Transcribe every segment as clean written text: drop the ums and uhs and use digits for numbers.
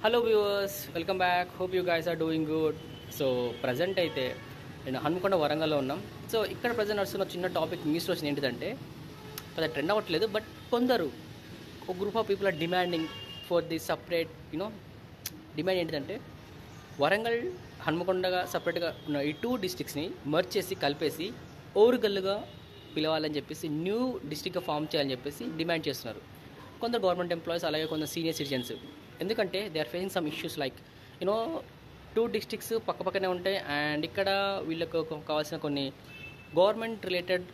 Hello viewers, welcome back. Hope you guys are doing good. So present అయితే నేను హన్మకొండ వరంగల్లో ఉన్నాం. సో ఇక్కడ ప్రజెంట్ నడుస్తున్న చిన్న టాపిక్ న్యూస్లో వచ్చింది ఏంటిదంటే, పెద్ద ట్రెండ్ అవ్వట్లేదు, బట్ కొందరు ఒక group of people are demanding for the separate demand ఏంటిదంటే, వరంగల్ హన్మకొండగా సపరేట్గా ఉన్న ఈ టూ డిస్ట్రిక్ట్స్ని మర్జ్ చేసి కలిపేసి ఓరుగల్లుగా పిలవాలని చెప్పేసి న్యూ డిస్ట్రిక్ట్గా ఫామ్ చేయాలని చెప్పేసి డిమాండ్ చేస్తున్నారు కొందరు గవర్నమెంట్ ఎంప్లాయీస్, అలాగే కొందరు సీనియర్ సిటిజన్స్. ఎందుకంటే they are facing some issues like two districts పక్కపక్కనే ఉంటాయి, అండ్ ఇక్కడ వీళ్ళకు కావాల్సిన కొన్ని గవర్నమెంట్ రిలేటెడ్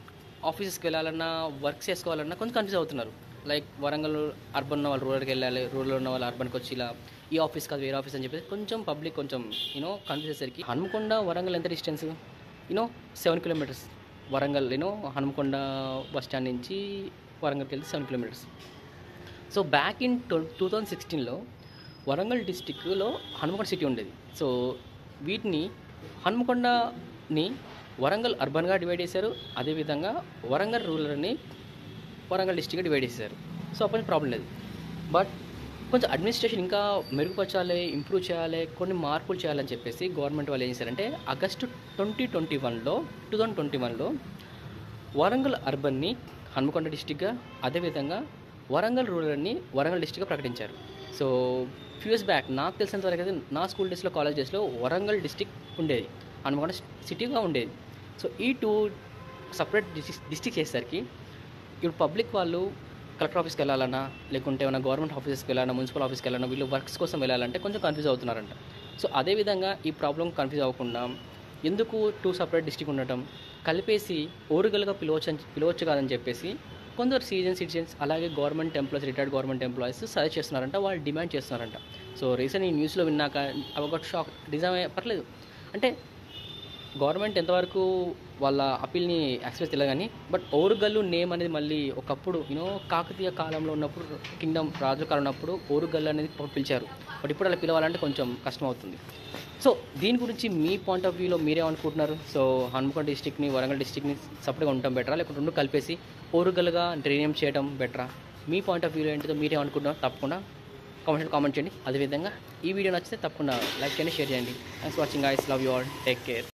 ఆఫీసెస్కి వెళ్ళాలన్నా, వర్క్స్ చేసుకోవాలన్నా కొంచెం కన్ఫ్యూజ్ అవుతున్నారు. లైక్ వరంగల్ అర్బన్ ఉన్న వాళ్ళు రూరల్కి వెళ్ళాలి, రూరల్ ఉన్న వాళ్ళు అర్బన్కి వచ్చి ఇలా ఈ ఆఫీస్ కాదు వేరే ఆఫీస్ అని చెప్పేసి కొంచెం పబ్లిక్ కొంచెం కన్ఫ్యూజ్ అయ్యేసరికి, హన్మకొండ వరంగల్ ఎంత distance 7 kilometres. Warangal Hanamkonda bus stand నుంచి వరంగల్కి వెళ్తే 7 కిలోమీటర్స్. సో బ్యాక్ ఇన్ 2016లో వరంగల్ డిస్టిక్లో హన్మకొండ సిటీ ఉండేది. సో వీటిని హన్మకొండని వరంగల్ అర్బన్గా డివైడ్ చేశారు, అదేవిధంగా వరంగల్ రూరల్ని వరంగల్ డిస్టిక్గా డివైడ్ చేశారు. సో అప్పుడు ప్రాబ్లం లేదు, బట్ కొంచెం అడ్మినిస్ట్రేషన్ ఇంకా మెరుగుపరచాలి, ఇంప్రూవ్ చేయాలి, కొన్ని మార్పులు చేయాలని చెప్పేసి గవర్నమెంట్ వాళ్ళు ఏం చేశారంటే ఆగస్టు 2021లో వరంగల్ అర్బన్ని హన్మకొండ డిస్టిక్గా, అదేవిధంగా వరంగల్ రూరల్ని వరంగల్ డిస్టిక్గా ప్రకటించారు. సో ఫ్యూ ఇయర్స్ బ్యాక్ నాకు తెలిసినంత వరకు అయితే నా స్కూల్ డేస్లో, కాలేజ్ డేస్లో వరంగల్ డిస్టిక్ ఉండేది, హన్మకొండ సిటీగా ఉండేది. సో ఈ టూ సపరేట్ డిస్టిక్ చేసేసరికి ఇప్పుడు పబ్లిక్ వాళ్ళు కలెక్టర్ ఆఫీస్కి వెళ్ళాలన్నా, లేకుంటే ఏమైనా గవర్నమెంట్ ఆఫీసెస్కి వెళ్ళాలన్నా, మున్సిపల్ ఆఫీస్కి వెళ్ళాలన్నా, వీళ్ళు వర్క్స్ కోసం వెళ్ళాలంటే కొంచెం కన్ఫ్యూజ్ అవుతున్నారంట. సో అదేవిధంగా ఈ ప్రాబ్లం కన్ఫ్యూజ్ అవ్వకుండా ఎందుకు టూ సపరేట్ డిస్టిక్ ఉండటం, కలిపేసి ఓరుగల్గా పిలవచ్చు కాదని చెప్పేసి కొందరు సీనియర్ సిటిజన్స్, అలాగే government employees, retired government employees suggest చేస్తున్నారంట, వాళ్ళు డిమాండ్ చేస్తున్నారంట. సో రీసెంట్ ఈ న్యూస్లో విన్నాక ఒక షాక్, నిజమే పర్లేదు అంటే గవర్నమెంట్ ఎంతవరకు వాళ్ళ అప్పీల్ని యాక్సెప్ట్ తెలియదు కానీ, బట్ ఓరుగల్లు నేమ్ అనేది మళ్ళీ ఒకప్పుడు కాకతీయ కాలంలో ఉన్నప్పుడు, కింగ్డమ్ రాజు కాలం ఉన్నప్పుడు ఓరుగల్లు అనేది పిలిచారు, బట్ ఇప్పుడు అలా పిలవాలంటే కొంచెం కష్టం అవుతుంది. సో దీని గురించి మీ పాయింట్ ఆఫ్ వ్యూలో మీరేమనుకుంటున్నారు? సో హన్మకొండ డిస్టిక్ని వరంగల్ డిస్టిక్ని సపరేట్గా ఉండటం బెటరా, లేకుంటే రెండు కలిపేసి ఓరుగల్లుగా రీనేమ్ చేయడం బెటరా? మీ పాయింట్ ఆఫ్ వ్యూలో ఏంటిదో మీరేమనుకుంటున్నారు తప్పకుండా కామెంట్ చేయండి. అదేవిధంగా ఈ వీడియో నచ్చితే తప్పకుండా లైక్ చేయండి, షేర్ చేయండి. Thanks for watching guys, love you all, take care.